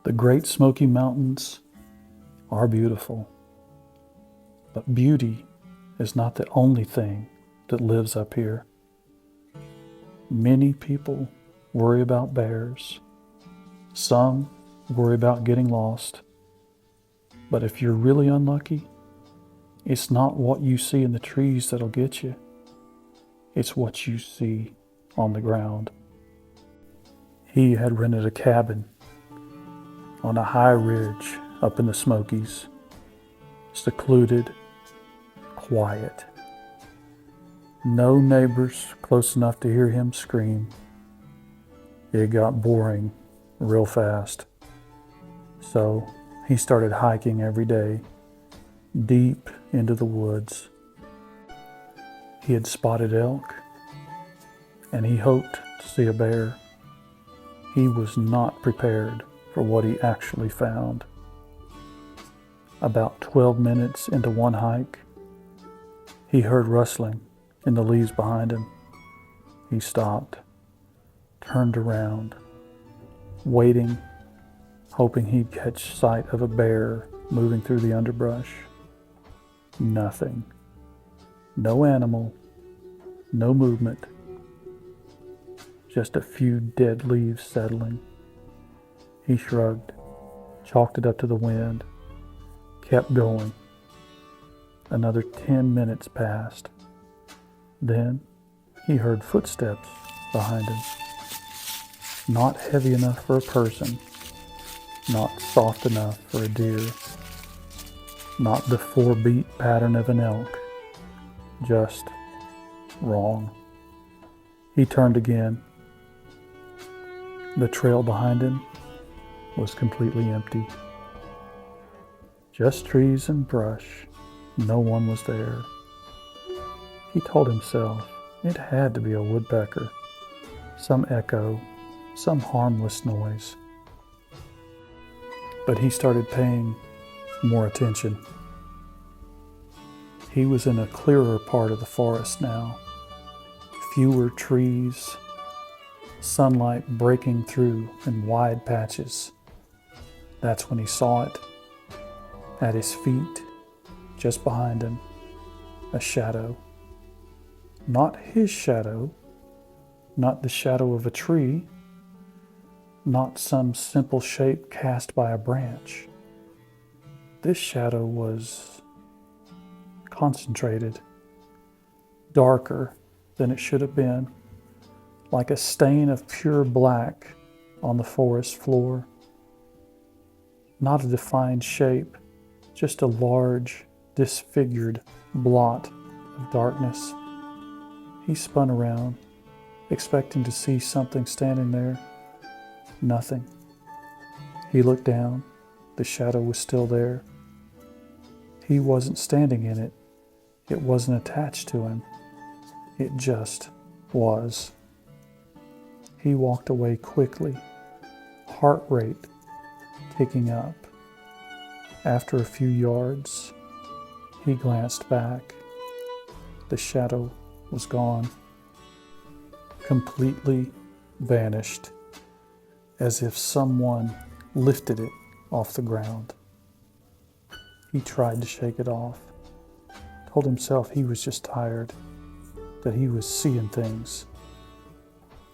The Great Smoky Mountains are beautiful, but beauty is not the only thing that lives up here. Many people worry about bears. Some worry about getting lost. But if you're really unlucky, it's not what you see in the trees that'll get you. It's what you see on the ground. He had rented a cabin on a high ridge up in the Smokies, secluded, quiet. No neighbors close enough to hear him scream. It got boring real fast. So he started hiking every day, deep into the woods. He had spotted elk, and he hoped to see a bear. He was not prepared for what he actually found. About 12 minutes into one hike, he heard rustling in the leaves behind him. He stopped, turned around, waiting, hoping he'd catch sight of a bear moving through the underbrush. Nothing. No animal, no movement, just a few dead leaves settling. He shrugged, chalked it up to the wind, kept going. Another 10 minutes passed. Then he heard footsteps behind him. Not heavy enough for a person, not soft enough for a deer, not the 4-beat pattern of an elk, just wrong. He turned again. The trail behind him was completely empty. Just trees and brush. No one was there. He told himself it had to be a woodpecker, some echo, some harmless noise. But he started paying more attention. He was in a clearer part of the forest now. Fewer trees, sunlight breaking through in wide patches. That's when he saw it. At his feet, just behind him, a shadow. Not his shadow, not the shadow of a tree, not some simple shape cast by a branch. This shadow was concentrated, darker than it should have been, like a stain of pure black on the forest floor. Not a defined shape, just a large, disfigured blot of darkness. He spun around, expecting to see something standing there. Nothing. He looked down. The shadow was still there. He wasn't standing in it. It wasn't attached to him. It just was. He walked away quickly, heart rate ticking up. After a few yards, he glanced back. The shadow was gone, completely vanished, as if someone lifted it off the ground. He tried to shake it off, told himself he was just tired, that he was seeing things.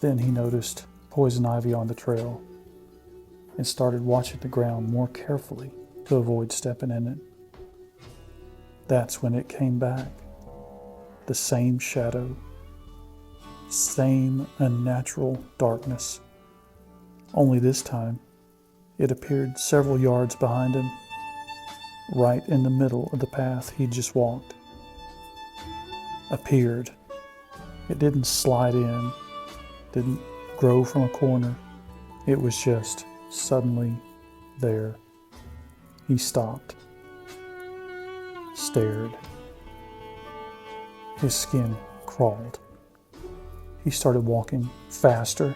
Then he noticed poison ivy on the trail and started watching the ground more carefully to avoid stepping in it. That's when it came back. The same shadow, same unnatural darkness. Only this time, it appeared several yards behind him, right in the middle of the path he'd just walked. Appeared. It didn't slide in, didn't grow from a corner. It was just suddenly there. He stopped, stared. His skin crawled. He started walking faster.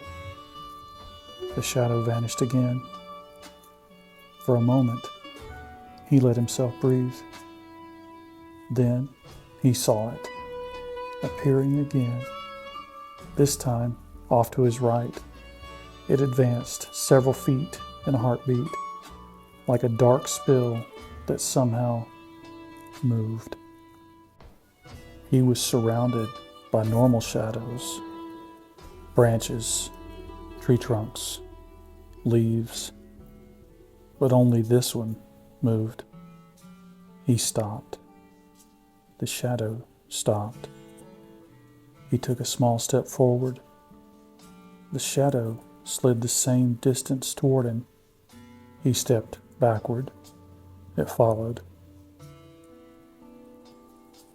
The shadow vanished again. For a moment, he let himself breathe. Then he saw it, appearing again. This time, off to his right. It advanced several feet in a heartbeat, like a dark spill that somehow moved. He was surrounded by normal shadows, branches, tree trunks, leaves, but only this one moved. He stopped. The shadow stopped. He took a small step forward. The shadow slid the same distance toward him. He stepped backward. It followed.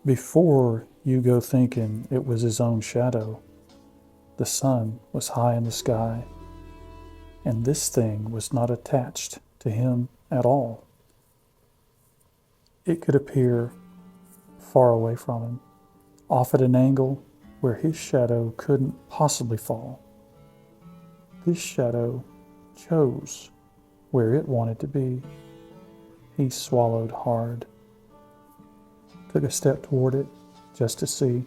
Before you go thinking it was his own shadow, the sun was high in the sky, and this thing was not attached to him at all. It could appear far away from him, off at an angle where his shadow couldn't possibly fall. His shadow chose where it wanted to be. He swallowed hard, took a step toward it just to see.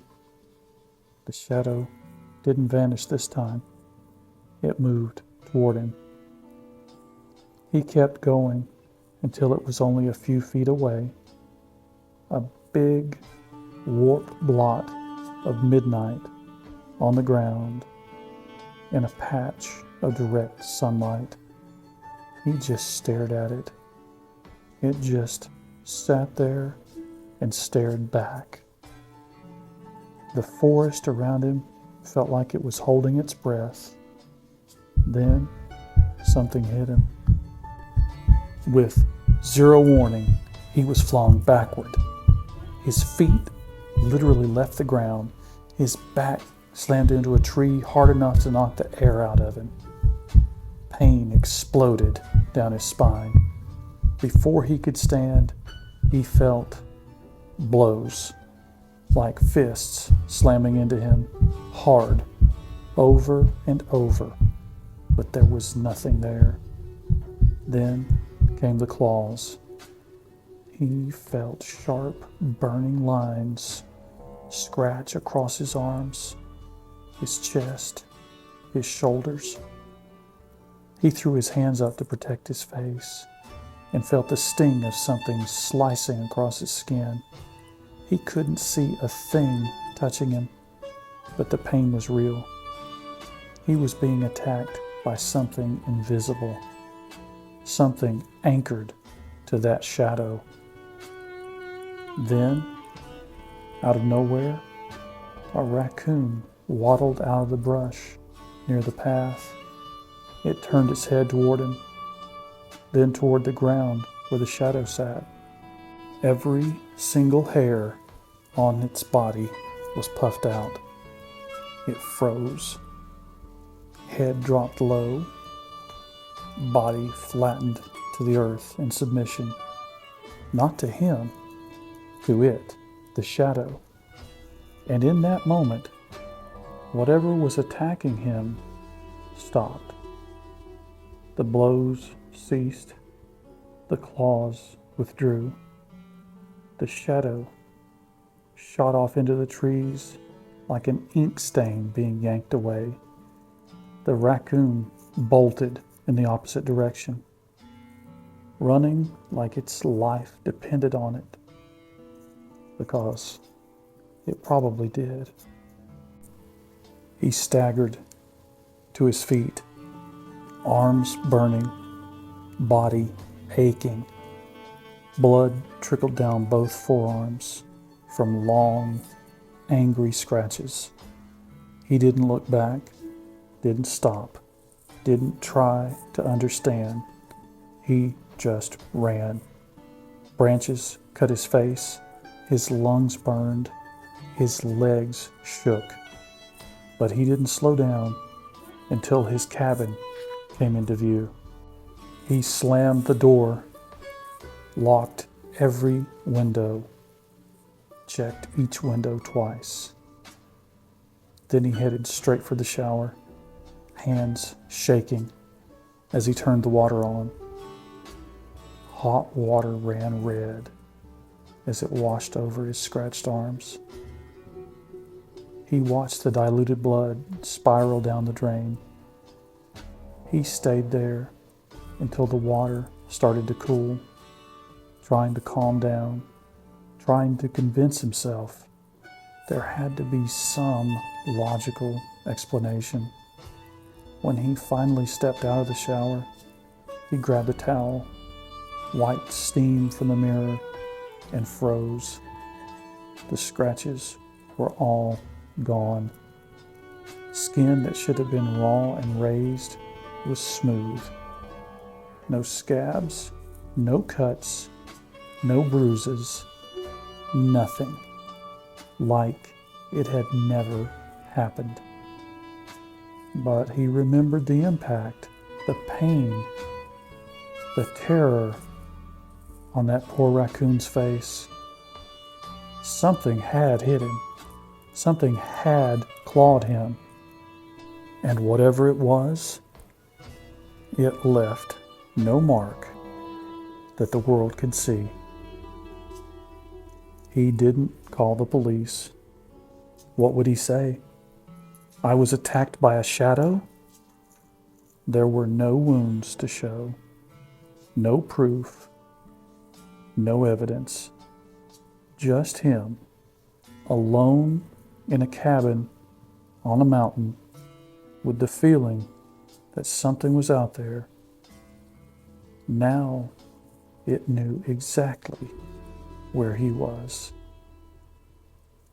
The shadow didn't vanish this time. It moved toward him. He kept going until it was only a few feet away. A big, warped blot of midnight on the ground in a patch of direct sunlight. He just stared at it. It just sat there and stared back. The forest around him felt like it was holding its breath. Then something hit him. With zero warning, he was flung backward. His feet literally left the ground. His back slammed into a tree hard enough to knock the air out of him. Pain exploded down his spine. Before he could stand, he felt blows, like fists slamming into him, hard, over and over, but there was nothing there. Then came the claws. He felt sharp, burning lines scratch across his arms, his chest, his shoulders. He threw his hands up to protect his face and felt the sting of something slicing across his skin. He couldn't see a thing touching him, but the pain was real. He was being attacked by something invisible, something anchored to that shadow. Then, out of nowhere, a raccoon waddled out of the brush near the path. It turned its head toward him, then toward the ground where the shadow sat. Every single hair on its body was puffed out. It froze. Head dropped low, body flattened to the earth in submission. Not to him, to it, the shadow. And in that moment, whatever was attacking him stopped. The blows ceased. The claws withdrew. The shadow shot off into the trees like an ink stain being yanked away. The raccoon bolted in the opposite direction, running like its life depended on it, because it probably did. He staggered to his feet, arms burning, body aching. Blood trickled down both forearms from long, angry scratches. He didn't look back, didn't stop, didn't try to understand. He just ran. Branches cut his face, his lungs burned, his legs shook. But he didn't slow down until his cabin came into view. He slammed the door, locked every window, checked each window twice. Then he headed straight for the shower, hands shaking as he turned the water on. Hot water ran red as it washed over his scratched arms. He watched the diluted blood spiral down the drain. He stayed there, until the water started to cool, trying to calm down, trying to convince himself there had to be some logical explanation. When he finally stepped out of the shower, he grabbed a towel, wiped steam from the mirror, and froze. The scratches were all gone. Skin that should have been raw and raised was smooth. No scabs, no cuts, no bruises, nothing. Like it had never happened. But he remembered the impact, the pain, the terror on that poor raccoon's face. Something had hit him. Something had clawed him. And whatever it was, it left no mark that the world could see. He didn't call the police. What would he say? I was attacked by a shadow? There were no wounds to show, no proof, no evidence. Just him, alone in a cabin on a mountain with the feeling that something was out there. Now it knew exactly where he was.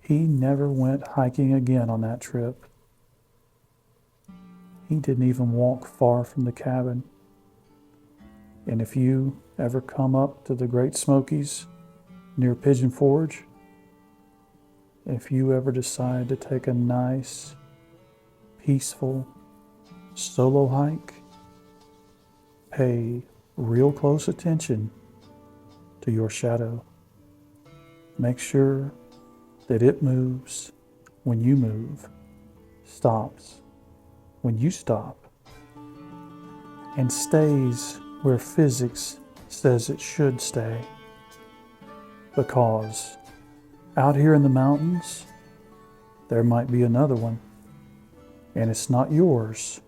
He never went hiking again on that trip. He didn't even walk far from the cabin. And if you ever come up to the Great Smokies near Pigeon Forge, if you ever decide to take a nice, peaceful, solo hike, pay real close attention to your shadow. Make sure that it moves when you move, stops when you stop, and stays where physics says it should stay. Because out here in the mountains, there might be another one, and it's not yours.